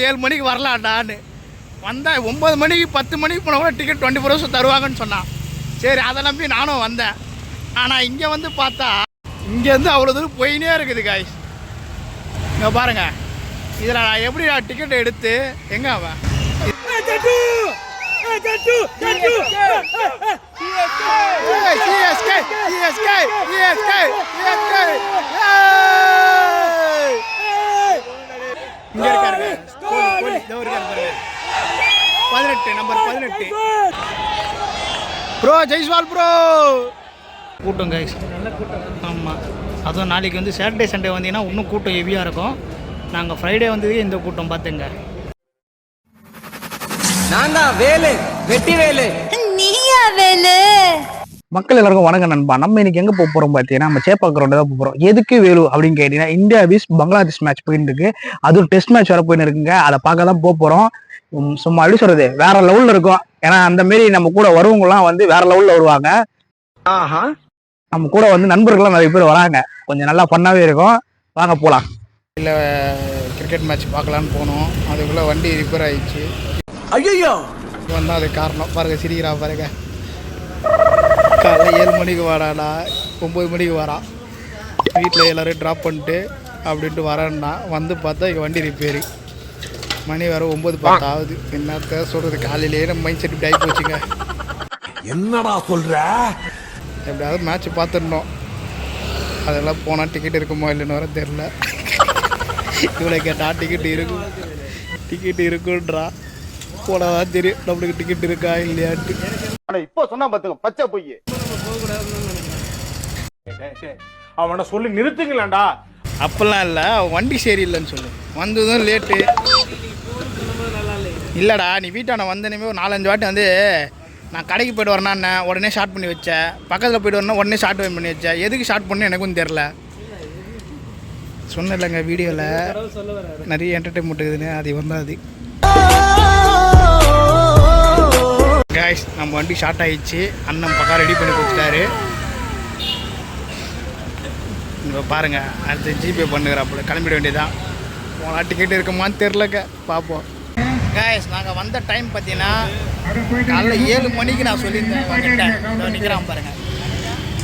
7 மணிக்கு வரலாண்டான்னு வந்தேன். 9 மணிக்கு 10 மணிக்கு போனால் கூட டிக்கெட் 24 ஹவர்ஸ் தருவாங்கன்னு சொன்னான். சரி அதை நம்பி நானும் வந்தேன். ஆனால் இங்கே வந்து பார்த்தா இங்கேருந்து அவ்வளோ தூரம் போயினே இருக்குது காய்ஸ். இங்கே பாருங்கள், இதில் நான் எப்படி நான் டிக்கெட்டை எடுத்து எங்கே அவன் இங்கே இருக்காரு 18 நம்பர் 18 ப்ரோ. ஜெய்ஸ்வால் ப்ரோ. கூட்டம் கைஸ், நல்ல கூட்டம். ஆமாம், அதுவும் நாளைக்கு வந்து சாட்டர்டே சண்டே வந்தீங்கன்னா இன்னும் கூட்டம் ஹெவியாக இருக்கும். நாங்கள் ஃப்ரைடே வந்தது இந்த கூட்டம் பார்த்துங்க. நான் தான் வேலு, வெட்டி வேலு. நீயா வேலு? மக்கள் எல்லாருக்கும் வணக்கம் நண்பா. நம்ம இன்னைக்கு எங்க போக போறோம் பார்த்தீங்கன்னா, நம்ம சேப்பாக்க கிரவுண்ட் தான் போறோம். எதுக்கு வேலு அப்படின்னு கேட்டீங்கன்னா, இந்தியா விஸ் பங்களாதேஷ் மேட்ச் போயிட்டு இருக்கு. அதுவும் டெஸ்ட் மேட்ச் வர போயின்னு இருக்குங்க. அதை பார்க்க தான் போறோம். சும்மா அப்படி சொல்றது வேற லெவல்ல இருக்கும். ஏன்னா அந்த மாரி நம்ம கூட வரவங்க எல்லாம் வந்து வேற லெவல்ல வருவாங்க. நம்ம கூட வந்து நண்பர்கள்லாம் நிறைய பேர் வராங்க. கொஞ்சம் நல்லா பண்ணாவே இருக்கும். வாங்க போலாம். இல்லை கிரிக்கெட் மேட்ச் பார்க்கலான்னு போனோம். அதுக்குள்ளே வண்டி ரிப்பேர் ஆயிடுச்சு. ஐயோ வந்தால் அது காரணம் பாருங்க, சிரிக்கிறா பாருங்க. காலைல 7 மணிக்கு வராடா, 9 மணிக்கு வரான். வீட்டில் எல்லோரும் ட்ராப் பண்ணிட்டு அப்படின்ட்டு வரேன்னா வந்து பார்த்தா இங்கே வண்டி ரிப்பேரு. மணி வர 9:10 ஆகுது. என்னத்த சொல்கிறது, காலையிலேயே நம்ம மைண்ட் செட் இப்படி ஆகி போச்சுங்க. என்னடா சொல்ற? எப்படியாவது மேட்ச் பார்த்துடணும். அதெல்லாம் போனால் டிக்கெட் இருக்குமோ இல்லைன்னு வர தெரில. இவ்வளோ கேட்டால் டிக்கெட் இருக்குன்றா. போனதான் தெரியும் நம்மளுக்கு டிக்கெட் இருக்கா இல்லையாட்டு. இப்போ சொன்னா பாத்துங்க பச்சை பொய். அவனை சொல்லி நிறுத்துங்களேன்டா. அப்பெல்லாம் இல்லை, வண்டி சரியில்லைன்னு சொல்லு. வந்ததும் லேட்டு. இல்லைடா, நீ வீட்டான வந்தனமே ஒரு 4-5 வாட்டி வந்து நான் கடைக்கு போய்ட்டு வரேன்னா உடனே ஷார்ட் பண்ணி வச்சேன். பக்கத்தில் போய்ட்டு வரேன்னா உடனே ஷார்ட் பண்ணி வச்சேன். எதுக்கு ஷார்ட் பண்ணு எனக்கும் தெரில. சொன்ன இல்லைங்க வீடியோவில் நிறைய என்டர்டைன்மெண்ட் இருக்குதுன்னு. அது வந்தாது கைஸ். நம்ம வண்டி ஷார்ட் ஆகிடுச்சு. அண்ணன் பக்கம் ரெடி பண்ணி கொடுத்துட்டாரு. இப்போ பாருங்கள், அடுத்து ஜிபே பண்ணுகிறாப்புல கிளம்பிட வேண்டியதான். போனால் டிக்கெட் இருக்குமான்னு தெரிலங்க, பார்ப்போம். கைஸ், நாங்கள் வந்த டைம் பார்த்தீங்கன்னா காலைல 7 மணிக்கு நான் சொல்லியிருந்தேன். இவங்கிட்ட நிற்கிறான் பாருங்கள்.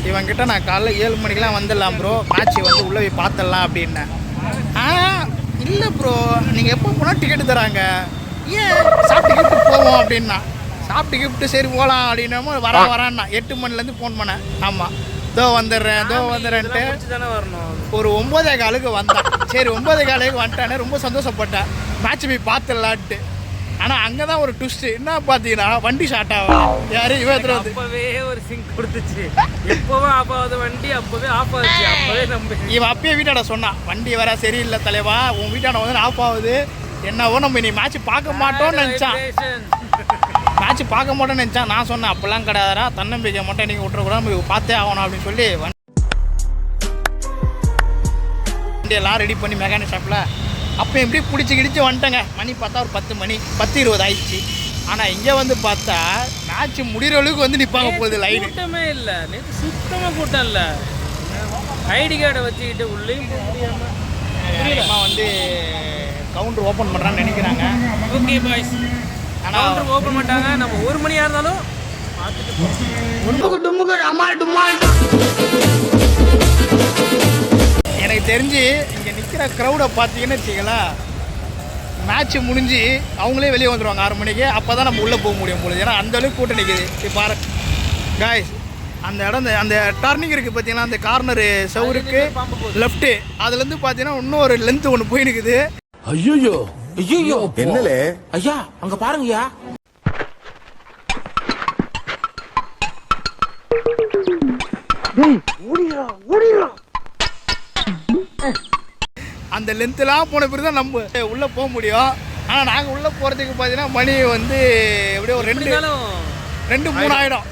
இவங்கிட்ட நான் காலைல 7 மணிக்கெலாம் வந்துடலாம் ப்ரோ, மேட்ச் வந்து உள்ளே போய் பார்த்துடலாம் அப்படின்னேன். இல்லை ப்ரோ, நீங்கள் எப்போ போனால் டிக்கெட்டு தராங்க, ஏன் சாப்பிட்டு கிஃப்ட்டு போவோம் அப்படின்னா. சாப்பிட்டு கிஃப்ட்டு சரி போகலாம் அப்படின்னமோ வரான்னா 8 மணிலேருந்து ஃபோன் பண்ணேன். ஆமாம், வந்துடுறேன்ட்டு ஒரு 9:15 வந்தான். சரி 9:15 வந்துட்டானே, ரொம்ப சந்தோஷப்பட்டேன். மேட்ச் போய் பார்த்துடலான்ட்டு. ஆனால் அங்கே தான் ஒரு ட்விஸ்ட்டு. என்ன பார்த்தீங்கன்னா, வண்டி ஷார்ட் ஆகும். யாரு இவன் அப்பவே ஒரு சிங்க் கொடுத்துச்சு. எப்பவும் ஆஃப் ஆகுது வண்டி, அப்பவே ஆஃப் ஆகுது. அப்பவே நம்ம இவன் அப்பயே வீட்டாட சொன்னான், வண்டி வர சரியில்லை தலைவா, உன் வீட்டாட வந்து ஆஃப் ஆகுது. என்னவோ நம்ம நீ மேட்ச் பார்க்க மாட்டோம்னு நினச்சான். மேட்ச் பார்க்க மாட்டோம்னு நினச்சான். நான் சொன்னேன் அப்பெல்லாம் கிடையாதுரா, தன்னம்பிக்கை மட்டும் நீங்கள் விட்டுறக்கூடாது, நம்ம பார்த்தே ஆகணும் அப்படின்னு சொல்லி வண்டியெல்லாம் ரெடி பண்ணி மெக்கானிக் ஷாப்பில் அப்போ எப்படி பிடிச்சி கிடிச்சு வந்துட்டேங்க. மணி பார்த்தா ஒரு 10 மணி 10:20 ஆயிடுச்சு. ஆனால் இங்கே வந்து பார்த்தா மேட்ச் முடிகிற அளவுக்கு வந்து நிற்பாங்க போகுது லைன். கூட்டமே இல்லை, நேற்று சுத்தமாக கூட்டம் இல்லை. ஐடி கார்டை வச்சுக்கிட்டு உள்ளேயும் போக முடியாமல் வந்து கவுண்டர் ஓப்பன் பண்ணுறான்னு நினைக்கிறாங்க. ஓகே பாய்ஸ், ஆனால் கவுண்டர் ஓப்பன் பண்ணிட்டாங்க. நம்ம 1 மணியாக இருந்தாலும் எனக்கு தெரிஞ்சு இங்கே நிற்கிற க்ரௌடை பார்த்தீங்கன்னு வச்சுக்கலாம், மேட்ச் முடிஞ்சு அவங்களே வெளியே வந்துடுவாங்க 6 மணிக்கு. அப்போ தான் நம்ம உள்ளே போக முடியும் போகுது. ஏன்னா அந்தளவுக்கு கூட்டம் நிற்குது. இப்போ பாரு காய்ஸ், அந்த இடம் அந்த டர்னிங் இருக்குது பார்த்தீங்கன்னா, அந்த கார்னரு சவுருக்கு லெஃப்ட்டு, அதுலேருந்து பார்த்தீங்கன்னா இன்னும் ஒரு லென்த்து ஒன்று போய் நிற்குது. ஐயோ ஐயோ என்னலே ஐயா, அங்க பாருங்கய்யா. அந்த லென்த்லாம் போன பிறகு தான் நம்ம உள்ளே போக முடியும். ஆனால் நாங்கள் உள்ளே போகிறதுக்கு பார்த்தீங்கன்னா மணி வந்து எப்படியோ ஒரு 2-3 ஆகிடும்.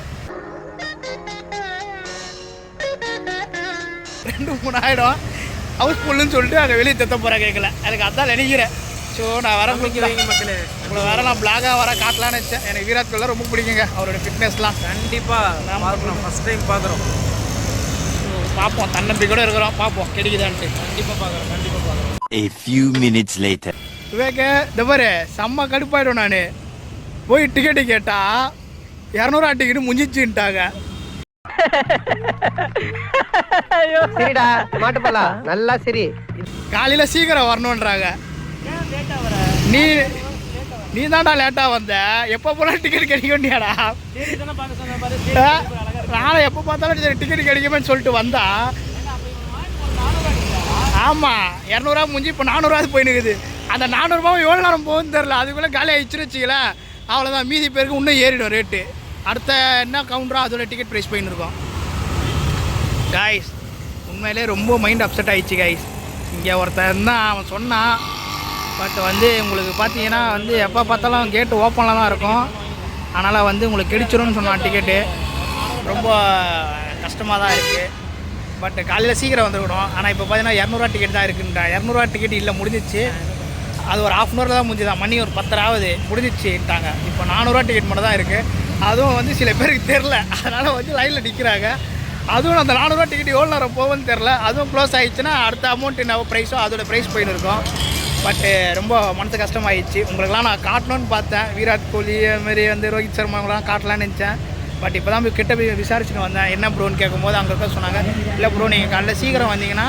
2-3 ஆகிடும். ஹவுஸ்ஃபுல்லுன்னு சொல்லிட்டு அங்கே வெளியே தத்த போகிறேன். கேட்கல, எனக்கு அதான் நினைக்கிறேன். ஸோ நான் வர மக்களே, உங்களை வேற நான் பிளாகாக வர காட்டலான்னு வச்சேன். எனக்கு விராட் கோலி ரொம்ப பிடிக்குங்க, அவரோட ஃபிட்னஸ்லாம். கண்டிப்பாக பார்க்குறோம், ஃபஸ்ட் டைம் பார்க்குறோம். பார்ப்போம், தன்னம்பிக்கையோடு இருக்கிறோம், பார்ப்போம் கிடைக்குதான்ட்டு. கண்டிப்பாக பார்க்குறோம். A few minutes later. விவேக இந்த பாரு செம்ம கடுப்பாயிடும். நான் போய் டிக்கெட்டு கேட்டா 200 டிக்கெட்டு முடிஞ்சிச்சுட்டாங்க. சரிடா மாட்டுப்பலா நல்லா சரி. காலையில் சீக்கிரம் வரணுன்றாங்க. நீ தான்டா லேட்டாக வந்த. எப்போ போனால் டிக்கெட் கிடைக்க வேண்டியாடா? நானும் எப்போ பார்த்தாலும் சரி டிக்கெட் கிடைக்குமேன்னு சொல்லிட்டு வந்தா. ஆமாம் 200 முடிஞ்சு இப்போ 400 போயினுக்குது. அந்த 400 எவ்வளோ நேரம் போகுதுன்னு தெரில. அதுக்குள்ளே காலி ஆகிடுச்சுன்னு வச்சுக்கல, அவ்வளோதான். மீதி பேருக்கு இன்னும் ஏறிடும் ரேட்டு. அடுத்த என்ன கவுண்டரோ அதோட டிக்கெட் ப்ரைஸ் போயின்னு இருக்கும். காய்ஸ் உண்மையிலே ரொம்ப மைண்ட் அப்செட் ஆகிடுச்சு காய்ஸ். இங்கே ஒருத்தன் தான் அவன் சொன்னான். பட் வந்து உங்களுக்கு பார்த்தீங்கன்னா வந்து எப்போ பார்த்தாலும் கேட்டு ஓப்பனில் தான் இருக்கும். அதனால் வந்து உங்களுக்கு கிடைச்சிரும்னு சொன்னான் டிக்கெட்டு. ரொம்ப கஷ்டமாக தான் இருக்குது. பட் காலையில் சீக்கிரம் வந்துருக்கணும். ஆனால் இப்போ பார்த்தீங்கன்னா 200 டிக்கெட் தான் இருக்குன்றா. 200 டிக்கெட் இல்லை, முடிஞ்சிச்சு. அது ஒரு ½ ஹவரில் தான் முடிஞ்சுதான். மணி ஒரு 10 ஆகுது, முடிஞ்சிச்சுட்டாங்க. இப்போ 400 டிக்கெட் மட்டும் தான் இருக்குது. அதுவும் வந்து சில பேருக்கு தெரில, அதனால் வந்து லைனில் நிற்கிறாங்க. அதுவும் அந்த 400 டிக்கெட் எவ்வளோ நேரம் போகும்னு தெரில. அதுவும் க்ளோஸ் ஆகிடுச்சுன்னா அடுத்த அமௌண்ட் என்ன ப்ரைஸோ அதோட ப்ரைஸ் போயின்னு இருக்கும். பட்டு ரொம்ப மனசு கஷ்டமாகிடுச்சு. உங்களுக்குலாம் நான் காட்டணும்னு பார்த்தேன். விராட் கோலி அதுமாரி வந்து ரோஹித் சர்மாவெலாம் காட்டலான்னு நினச்சேன். பட் இப்போ தான் போய் கிட்ட போய் விசாரிச்சுட்டு வந்தேன். என்ன ப்ரோன்னு கேட்கும்போது அங்கே இருக்க சொன்னாங்க, இல்லை ப்ரோ நீங்கள் காலைல சீக்கிரம் வந்தீங்கன்னா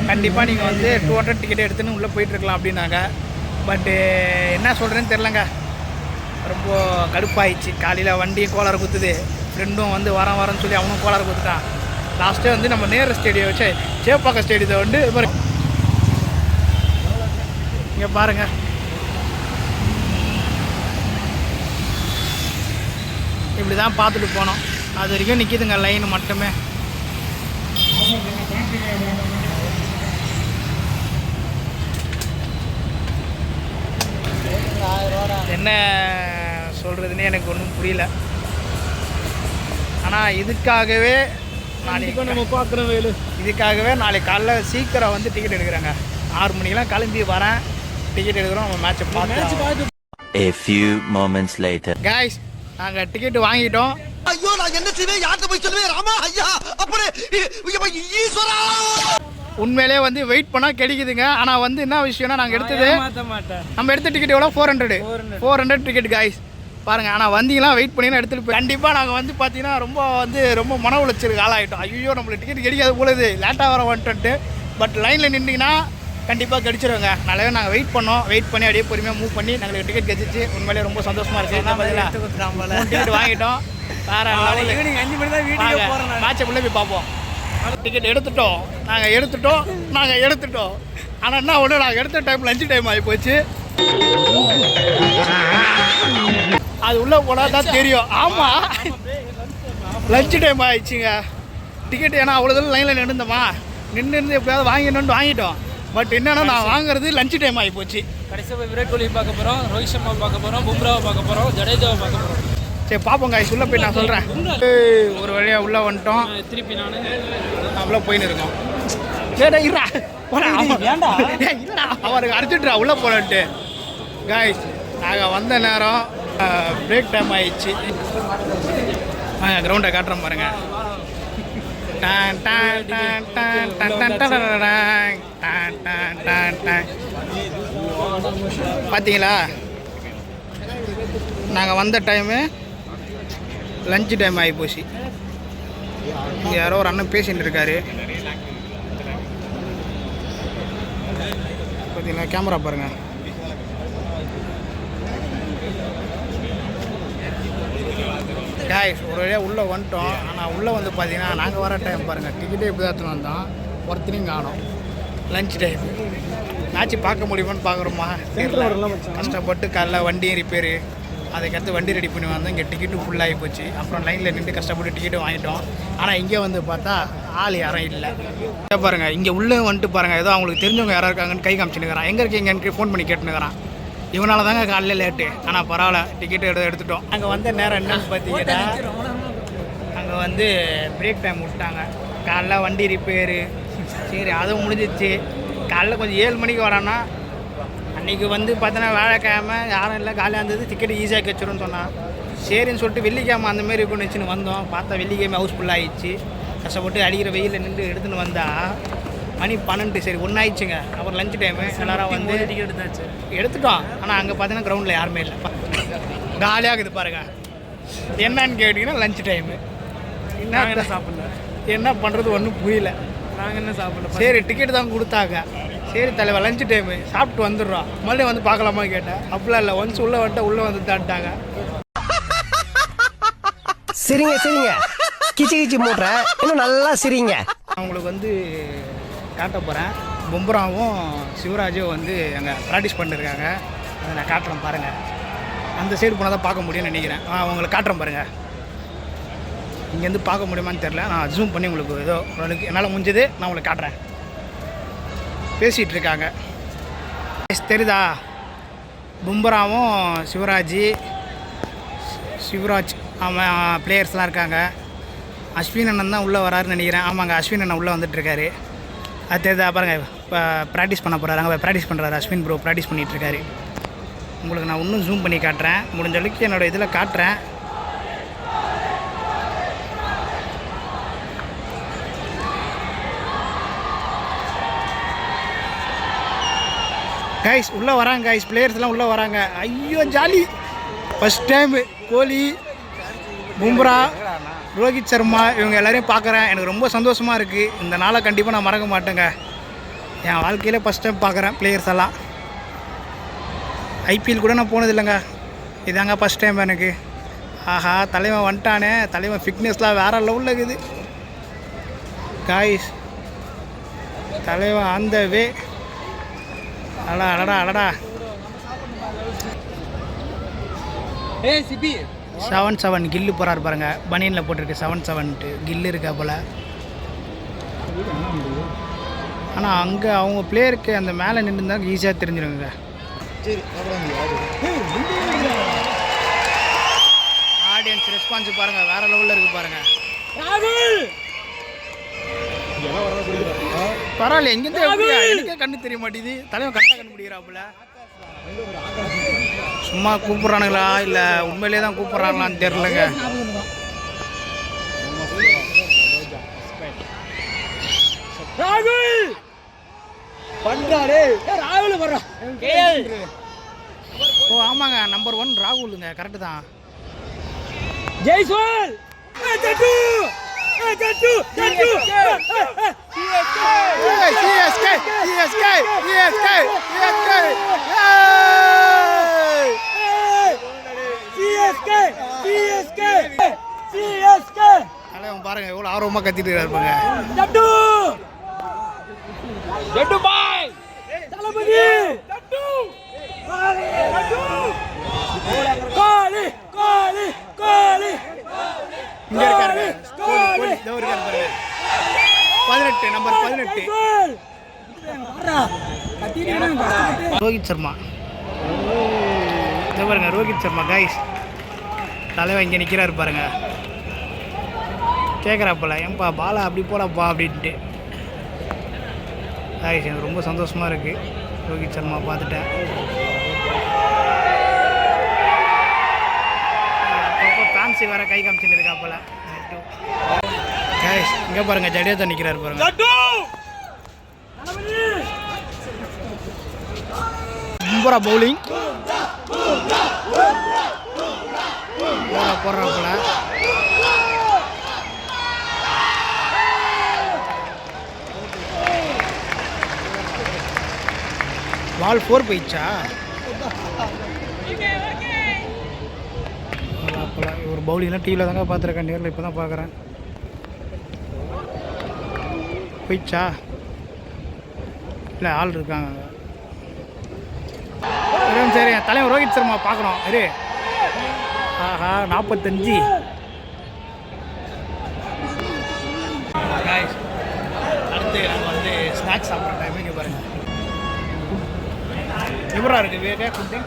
கண்டிப்பாக நீங்கள் வந்து 200 டிக்கெட் எடுத்துன்னு உள்ளே போயிட்டுருக்கலாம் அப்படின்னாங்க. பட்டு என்ன சொல்கிறேன்னு தெரிலங்க. ரொம்ப கடுப்பாயிடுச்சு. காலையில் வண்டியும் கோளாறு குத்துது. ஃப்ரெண்டும் வந்து வரேன்னு சொல்லி அவனும் கோளாறு குத்துட்டான். லாஸ்ட்டே வந்து நம்ம நேரு ஸ்டேடியம் வச்சு சேப்பாக்கம் ஸ்டேடியத்தை வந்து இங்கே பாருங்கள். இப்படி தான் பார்த்துட்டு போனோம். அது வரைக்கும் நிற்கிதுங்க லைன் மட்டுமே. என்ன சொல்கிறதுன்னு எனக்கு ஒன்றும் புரியல. ஆனால் இதுக்காகவே நாளைக்கு நம்ம பார்க்குறோம் வேலு. இதுக்காகவே நாளைக்கு காலைல சீக்கிரம் வந்து டிக்கெட் எடுக்கிறாங்க. 6 மணிக்கெலாம் கிளம்பி வரேன், டிக்கெட் எடுக்கிறோம். நம்ம மேட்சை பார்த்து. A few moments later. Guys, நாங்கள் டிக்கெட்டு வாங்கிட்டோம். ஐயோ நான் என்ன செய்வேன், யார்கிட்ட போய் சொல்லுவேன்? ராமா ஐயா அப்படி ஈஸ்வரா. உண்மையிலே வந்து வெயிட் பண்ணால் கிடைக்குதுங்க. ஆனால் வந்து என்ன விஷயம்னா நாங்கள் எடுத்தது நம்ம எடுத்த டிக்கெட் எவ்வளோ 400 டிக்கெட் காய்ஸ் பாருங்கள். ஆனால் வந்தீங்கன்னா வெயிட் பண்ணிங்கன்னா எடுத்துகிட்டு போய் கண்டிப்பாக நாங்கள் வந்து பார்த்தீங்கன்னா ரொம்ப மன உளைச்சலுக்கு ஆளாகிட்டோம். ஐயோ நம்மளுக்கு டிக்கெட் கிடைக்காது போலது, லேட்டாக வர வந்துட்டு. பட் லைனில் நின்றுங்கன்னா கண்டிப்பாக கிடைச்சிருவாங்க. நல்லாவே நாங்கள் வெயிட் பண்ணி அப்படியே பொறுமையாக மூவ் பண்ணி நாங்களுக்கு டிக்கெட் கிடைச்சிச்சு. உண்மையிலே ரொம்ப சந்தோஷமாக இருக்குது. டிக்கெட் வாங்கிட்டோம். வேறு ஈவினிங் 5 மணி தான் வீட்டுக்கு போகிறோம். மேட்சை உள்ளே போய் பார்ப்போம். டிக்கெட் எடுத்துட்டோம். ஆனால் என்ன ஒன்று, நாங்கள் எடுத்த டைம் லஞ்சு டைம் ஆகி போச்சு. அது உள்ளே போனால் தான் தெரியும். ஆமாம் லஞ்சு டைம் ஆகிடுச்சிங்க. டிக்கெட் ஏன்னா அவ்வளோ தூரம் லைனில் நின்று எப்படியாவது வாங்கிட்டோம். பட் என்னன்னா நான் வாங்குறது லஞ்சு டைம் ஆகி போச்சு. கடைசியாக போய் விராட் கோலி பார்க்க போகிறோம், ரோஹித் சர்மா பார்க்க போகிறோம், பும்ராவை பார்க்க போகிறோம், ஜடேஜாவை பார்க்க போகிறோம். சரி பார்ப்போம் காய்ஸ். உள்ளே போய் நான் சொல்கிறேன். ஒரு வழியாக உள்ளே வந்துட்டோம். திருப்பி நான் அவ்வளோ போயின்னு இருக்கோம். சரிடா இருடா வேண்டா இல்லைடா அவருக்கு அடிச்சுட்றா உள்ளே போனட்டு. காய்ஸ் நாங்கள் வந்த நேரம் பிரேக் டைம் ஆயிடுச்சு. கிரவுண்டை காட்டுறோம் பாருங்க. பார்த்தீங்களா, நாங்கள் வந்த டைமு லஞ்சு டைம் ஆகி போச்சு. இங்கே யாரோ ஒரு அண்ணன் பேசிகிட்டு இருக்காரு. பார்த்தீங்களா, கேமரா பாருங்கள். காய்ஸ் ஒரு வழியாக உள்ளே வந்துட்டோம். ஆனால் உள்ளே வந்து பார்த்தீங்கன்னா நாங்கள் வர டைம் பாருங்கள். டிக்கெட்டே எப்படி தான் வந்தோம், ஒருத்தனையும் காணோம். லஞ்ச் டைம் மேட்ச்சு பார்க்க முடியுமான்னு பார்க்குறோமா, கஷ்டப்பட்டு காலைல வண்டியும் ரிப்பேரு, அதுக்கடுத்து வண்டி ரெடி பண்ணி வந்தோம். இங்கே டிக்கெட்டு ஃபுல்லாகி போச்சு. அப்புறம் லைனில் நின்று கஷ்டப்பட்டு டிக்கெட்டு வாங்கிட்டோம். ஆனால் இங்கே வந்து பார்த்தா ஆள் யாரும் இல்லை. பாருங்கள் இங்கே உள்ளே வந்துட்டு பாருங்கள், ஏதோ அவங்களுக்கு தெரிஞ்சவங்க யாராக இருக்காங்கன்னு கை காமிச்சுன்னுக்கிறான். எங்கே இருக்கீங்கன்னு ஃபோன் பண்ணி கேட்டுனுக்கிறான். இவனால தாங்க காலையில் லேட்டு. ஆனால் பரவாயில்ல, டிக்கெட்டு எடுத்துட்டோம். அங்கே வந்த நேரம் என்னன்னு பார்த்தீங்கன்னா, அங்கே வந்து பிரேக் டைம் விட்டாங்க. காலைல வண்டி ரிப்பேரு, சரி அதுவும் முடிஞ்சிச்சு. காலைல கொஞ்சம் 7 மணிக்கு வரான்னா, அன்றைக்கி வந்து பார்த்தோன்னா வேலைக்கிழமை யாரும் இல்லை, காலையாக இருந்தது. டிக்கெட்டு ஈஸியாக கிடச்சிரும்னு சொன்னான். சரின்னு சொல்லிட்டு வெள்ளிக்கிழமை அந்தமாரி இருக்குன்னு வச்சுன்னு வந்தோம். பார்த்தா வெள்ளிக்கிழமை ஹவுஸ்ஃபுல் ஆகிடுச்சு. கஷ்டப்பட்டு அடிக்கிற வெயிலில் நின்று எடுத்துன்னு வந்தால் மணி 12 சரி 1 ஆயிடுச்சுங்க. அப்புறம் லஞ்ச் டைமு எல்லாரும் வந்து டிக்கெட் எடுத்தாச்சு. எடுத்துட்டோம். ஆனால் அங்கே பார்த்தீங்கன்னா கிரவுண்டில் யாருமே இல்லை. காலியாக இருக்குது பாருங்க. என்னன்னு கேட்டிங்கன்னா லஞ்ச் டைமு. என்ன சாப்பிடல, என்ன பண்ணுறது ஒன்றும் புரியல. நாங்கள் என்ன சாப்பிடல. சரி டிக்கெட் தான் கொடுத்தாங்க. சரி தலைவர் லஞ்ச் டைமு சாப்பிட்டு வந்துடுறோம், மறுபடியும் வந்து பார்க்கலாமா கேட்டேன். அப்படிலாம் இல்லை, ஒன்ஸ் உள்ளே வந்துட்டு உள்ளே வந்து தாட்டாங்க. சிரிங்க சிரிங்க, கிச்சு கிச்சு மூட்ற இன்னும் நல்லா சிரிங்க. அவங்களுக்கு வந்து காட்ட போகிறேன். பும்ராவும் சிவராஜும் வந்து அங்கே ப்ராக்டிஸ் பண்ணிருக்காங்க. அதை நான் காட்டுறேன் பாருங்கள். அந்த சைடு போனால் தான் பார்க்க முடியும்னு நினைக்கிறேன். உங்களுக்கு காட்டுறேன் பாருங்கள். இங்கேருந்து பார்க்க முடியுமான்னு தெரில. நான் ஜூம் பண்ணி உங்களுக்கு ஏதோ ஓரளவுக்கு என்னால் முடிஞ்சது நான் உங்களுக்கு காட்டுறேன். பேசிகிட்டு இருக்காங்க தெரியுதா? பும்ராவும் சிவராஜ் அவன் பிளேயர்ஸ்லாம் இருக்காங்க. அஸ்வின் அண்ணன் தான் உள்ளே வராருன்னு நினைக்கிறேன். ஆமாங்க, அஸ்வின் அண்ணன் உள்ளே வந்துட்டுருக்காரு. அது தெரியுதா பாருங்கள். இப்போ ப்ராக்டிஸ் பண்ண போகிறாரு. அங்கே ப்ராக்டிஸ் பண்ணுறாரு. அஸ்வின் ப்ரோ ப்ராக்டிஸ் பண்ணிகிட்ருக்காரு. உங்களுக்கு நான் இன்னும் ஜூம் பண்ணி காட்டுறேன். முடிஞ்ச அளவுக்கு என்னோடய இதில் காட்டுறேன். கைஸ் உள்ளே வராங்க. கைஸ் பிளேயர்ஸ்லாம் உள்ளே வராங்க. ஐயோ ஜாலி. ஃபஸ்ட் டைமு கோலி, பும்ரா, ரோஹித் சர்மா இவங்க எல்லாரையும் பார்க்குறேன். எனக்கு ரொம்ப சந்தோஷமாக இருக்குது. இந்த நாளை கண்டிப்பாக நான் மறக்க மாட்டேங்க. என் வாழ்க்கையில் ஃபஸ்ட் டைம் பார்க்குறேன் பிளேயர்ஸ் எல்லாம். ஐபிஎல் கூட நான் போனது இல்லைங்க. இதாங்க ஃபஸ்ட் டைம் எனக்கு. ஆஹா தலைவன் வந்துட்டானே. தலைவன் ஃபிட்னஸ்லாம் வேறு லெவலில் இருக்குது காய்ஸ். தலைவன் அந்த வே. அடடா 7-7 கில்லு போகிறாரு பாருங்க. பனியனில் போட்டிருக்கு 7-7 கில்லு இருக்கா போல். ஆனால் அங்கே அவங்க பிளேயருக்கு அந்த மேலே நின்றுந்தாங்க ஈஸியாக தெரிஞ்சிருங்க. ஆடியன்ஸ் ரெஸ்பான்ஸ் பாருங்கள், வேறு லெவலில் இருக்குது பாருங்கள். பரவாயில்ல, எங்கேருந்து எனக்கே கண்ணு தெரிய மாட்டேது. தலைவன் கரெக்டாக கண்டுபிடிக்கிறாப்புல. சும்மா கூப்பிட்றானுங்களா இல்லை உண்மையிலே தான் கூப்பிட்றாங்களான்னு தெரிலங்க. ஓ ஆமாங்க, நம்பர் 1 ராகுலுங்க. கரெக்டு தான். ஜெய்ஸ்வால் தலைவன் பாருங்க எவ்வளோ ஆர்வமாக கத்திட்டு இருப்பாங்க. இங்க இருக்காரு 18 நம்பர் 18 ரோஹித் சர்மா. இதை பாருங்க ரோஹித் சர்மா கைஸ். தலைவன் இங்கே நிற்கிறாரு பாருங்க. கேட்குறாப்பல ஏன்பா பாலா அப்படி போடாப்பா அப்படின்ட்டு. கைஸ் எனக்கு ரொம்ப சந்தோஷமாக இருக்குது ரோஹித் சர்மா பார்த்துட்டேன். அப்பப்போ ஃபேன்சி வேற கை காமிச்சுட்டு இருக்காப்பல. கைஸ் இங்கே பாருங்க ஜடேஜா நிற்கிறாரு பாருங்க. பும்ரா பவுலிங் போடுறாப்புல. பால் 4 போயிடுச்சா? ஒரு பவுலிங்லாம் டிவியில் தாங்க பார்த்துருக்கேன், நேரில் இப்போ தான் பார்க்குறேன். போயிடுச்சா? இல்லை ஆள் இருக்காங்க. சரி தலைவர் ரோஹித் சர்மா பார்க்குறோம். சரி ஆஹா 45. அடுத்து நாங்கள் வந்து ஸ்நாக்ஸ் சாப்பிட்ற டைமிங்க பாருங்கள். எப்படா இருக்குது வேக ஃபுட்டு?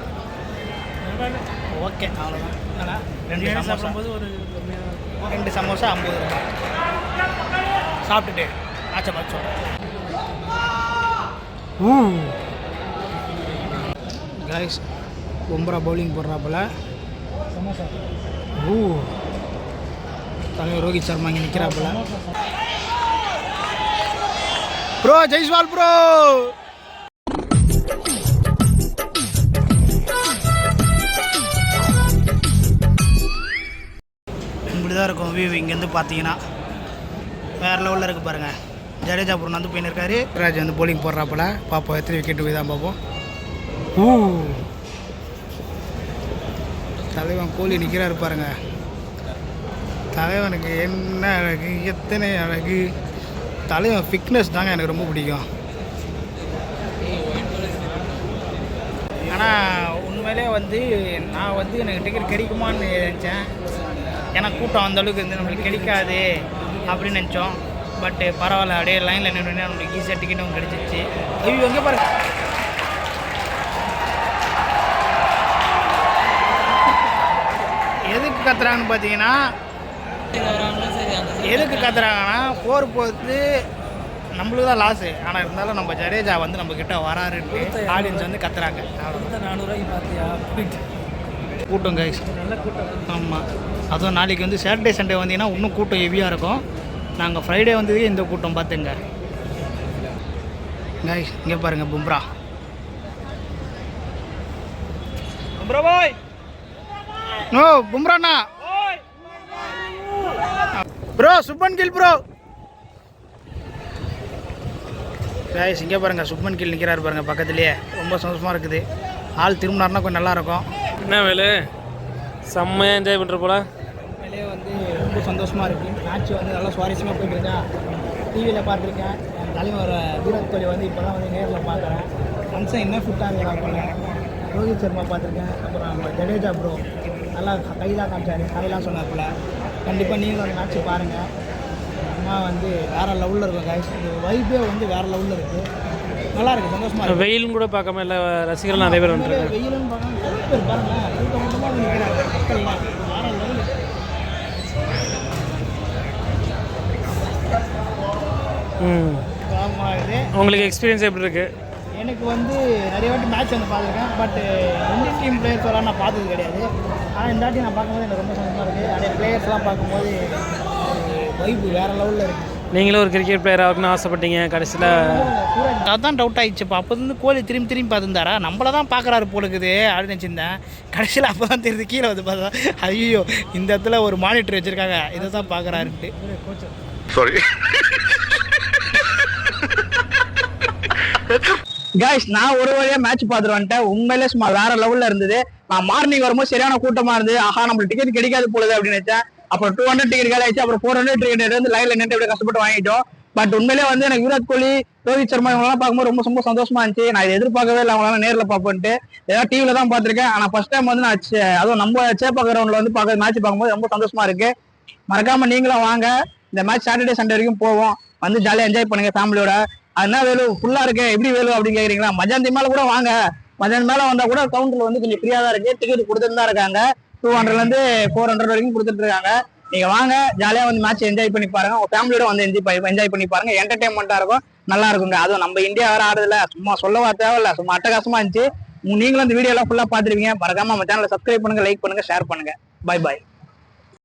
ஓகே அவ்வளோதான். 2 சாப்பிடும்போது ஒரு 2 சமோசா 50 ரூபாய் சாப்பிட்டுட்டு ஆச்சா பச்சோம். கைஸ் பும்ரா பவுலிங் போடுறாப்புல. தலைவர் ரோஹித் சர்மா இங்கே நிற்கிறாப்புல. Bro Jaiswal bro. இப்படிதான் இருக்கும் வியூ இங்கேருந்து பார்த்தீங்கன்னா. வேறு லெவலில் இருக்குது பாருங்கள். ஜடேஜா பூர்ண் வந்து போயின்னு இருக்காரு. ராஜ் வந்து போலிங் போடுறாப்புல. பார்ப்போம் எத்தனை விக்கெட்டு போய் தான் பார்ப்போம். தலைவன் கோலி நிற்கிறாரு பாருங்க. தலைவனுக்கு என்ன அழகு, எத்தனை அழகு. தலைவன் ஃபிட்னஸ் தாங்க எனக்கு ரொம்ப பிடிக்கும். ஆனால் உண்மையிலே வந்து நான் வந்து எனக்கு டிக்கெட் கிடைக்குமான்னு நினச்சேன். ஏன்னா கூட்டம் அந்தளவுக்கு வந்து நம்மளுக்கு கிடைக்காது அப்படின்னு நினச்சோம். பட்டு பரவாயில்ல, அப்படியே லைனில் நின்று நம்மளுக்கு ஈஸியாக டிக்கெட்டும் கிடச்சிச்சு. ஐயோ எங்கே பாருங்க. எதுக்கு கத்துறாங்கன்னு பார்த்தீங்கன்னா, எதுக்கு கத்துறாங்கன்னா 4 போகிறது நம்மளுக்கு தான் லாஸு. ஆனால் இருந்தாலும் நம்ம ஜடேஜா வந்து நம்மக்கிட்ட வராருன்ட்டு ஆடியன்ஸ் வந்து கத்துறாங்க. கூட்டம் கைஸ், நல்ல கூட்டம். ஆமாம், அதுவும் நாளைக்கு வந்து சாட்டர்டே சண்டே வந்தீங்கன்னா இன்னும் கூட்டம் ஹெவியாக இருக்கும். நாங்கள் ஃப்ரைடே வந்ததே இந்த கூட்டம் பார்த்துங்க கைஸ். இங்கே பாருங்கள் பும்ரா. பும்ரா பாய். நோ பும்ராண்ணா bro. Shubman Gill bro. Guys இங்கே பாருங்கள், சுப்மன் கில் நிற்கிறாரு பாருங்கள் பக்கத்துலேயே. ரொம்ப சந்தோஷமாக இருக்குது. ஆள் திரும்பினார்னா கொஞ்சம் நல்லாயிருக்கும். என்ன வேலை செம்மையாக என்ஜாய் பண்ணுற போல. உண்மையிலே வந்து ரொம்ப சந்தோஷமாக இருக்குது. மேட்ச் வந்து நல்லா சுவாரஸ்யமாக போயிட்டுருக்கா. டிவியில் பார்த்துருக்கேன். என் தலைவர் விராட் கோலி வந்து இப்போ தான் வந்து நேரில் பார்க்குறேன். மனுஷன் என்ன ஃபிட்டாக இருக்கிறான் போல. ரோஹித் சர்மா பார்த்துருக்கேன். அப்புறம் நம்ம ஜடேஜா ப்ரோ நல்லா கைதான் காமிச்சார், கதையெல்லாம் சொன்னார் போல. கண்டிப்பாக நீங்களும் அந்த மேட்ச்சு பாருங்கள். அம்மா வந்து வேறு லெவலில் இருக்கும் கைஸ். இந்த வைப்பே வந்து வேறு லெவலில் இருக்குது. நல்லா இருக்குது, சந்தோஷமாக இருக்குது. வெயிலும் கூட பார்க்காம இல்லை, ரசிகர்கள் நிறைய பேர் வந்துருக்காங்க. வெயிலும் பார்க்காம நிறைய பேர் பாருங்கள். கூட்டமாக நிற்கிறாங்க மக்கள்லாம். வேறு லெவலில். உங்களுக்கு எக்ஸ்பீரியன்ஸ் எப்படி இருக்குது? எனக்கு வந்து நிறைய வாட்டி மேட்ச் வந்து பார்த்துருக்கேன். பட்டு இந்தியன் டீம் பிளேயர்ஸ்லாம் நான் பார்த்தது கிடையாது. ஆனால் இந்த வாட்டி நான் பார்க்கும்போது எனக்கு ரொம்ப சந்தோஷமாக இருக்குது. நிறைய பிளேயர்ஸ்லாம் பார்க்கும்போது வைப்பு வேறு லெவலில் இருக்குது. நீங்களும் ஒரு கிரிக்கெட் பிளேயர் ஆகணும்னு ஆசைப்பட்டீங்க, கடைசியில் அதான் டவுட் ஆகிடுச்சு. இப்போ அப்போ வந்து கோலி திரும்பி பார்த்துருந்தாரா, நம்மளை தான் பார்க்குறாரு போலுக்குது அப்படின்னு நினச்சிருந்தேன். கடைசியில் அப்போ தான் தெரியுது, கீழே வந்து பார்த்தா ஐயோ இந்த இடத்துல ஒரு மானிட்டர் வச்சுருக்காங்க, இதை தான் பார்க்குறாருன்ட்டு. சாரி கைஸ், நான் ஒரு வழியா மேட்ச் பார்த்துட்டு வந்துட்டேன். உண்மையிலே சும்மா வேற லெவல்ல இருந்தது. நான் மார்னிங் வரும்போது சரியான கூட்டமா இருந்தது. ஆஹா நம்மளுக்கு டிக்கெட் கிடைக்காது போகுது அப்படின்னு நினைச்சேன். அப்புறம் 200 டிக்கெட் காலி ஆயிடுச்சு. அப்புறம் 400 டிக்கெட் வந்து லைன்ல நின்று அப்படியே கஷ்டப்பட்டு வாங்கிட்டோம். பட் உண்மையிலே வந்து எனக்கு விராட் கோலி, ரோஹித் சர்மா இவங்கெல்லாம் பார்க்கும்போது ரொம்ப ரொம்ப சந்தோஷமா இருந்துச்சு. நான் இதை எதிர்பார்க்கவே இல்லை அவங்களால நேரில் பார்ப்பேன்ட்டு. ஏதாவது டிவில தான் பார்த்துருக்கேன். ஆனால் ஃபர்ஸ்ட் டைம் வந்து நான் அதுவும் நம்ம சேப்பா கிரவுண்ட்ல வந்து மேட்ச் பார்க்கும்போது ரொம்ப சந்தோஷமா இருக்கு. மறக்காம நீங்களும் வாங்க. இந்த மேட்ச் சாட்டர்டே சண்டே வரைக்கும் போவோம். வந்து ஜாலியாக என்ஜாய் பண்ணுங்க ஃபேமிலியோட. என்ன வேணும் ஃபுல்லா இருக்கு, எப்படி வேணும் அப்படின்னு கேக்குறீங்களா? மஜாந்தி மேல கூட வாங்க. மஜாந்தி மேல வந்தா கூட கவுண்டர்ல வந்து கொஞ்சம் ஃப்ரீயா தான் இருக்கு. டிக்கெட் கொடுத்துட்டு தான் இருக்காங்க. 200 400 வரைக்கும் கொடுத்துட்டு இருக்காங்க. நீங்க வாங்க, ஜாலியா வந்து மேட்ச் என்ஜாய் பண்ணி பாருங்க. உங்க ஃபேமிலியோட வந்து என்ஜாய் பண்ணி பாருங்க. என்டர்டைன்மெண்டா இருக்கும், நல்லா இருக்குங்க. அதுவும் நம்ம இந்தியா வேற ஆடுதுல, சும்மா சொல்லவா தேவையில்ல, சும்மா அட்டகாசமா இருந்துச்சு. நீங்களும் இந்த வீடியோ எல்லாம் ஃபுல்லா பாத்துருவீங்க. மறக்காம நம்ம சேனலை சப்ஸ்கிரைப் பண்ணுங்க, லைக் பண்ணுங்க, ஷேர் பண்ணுங்க. Bye bye.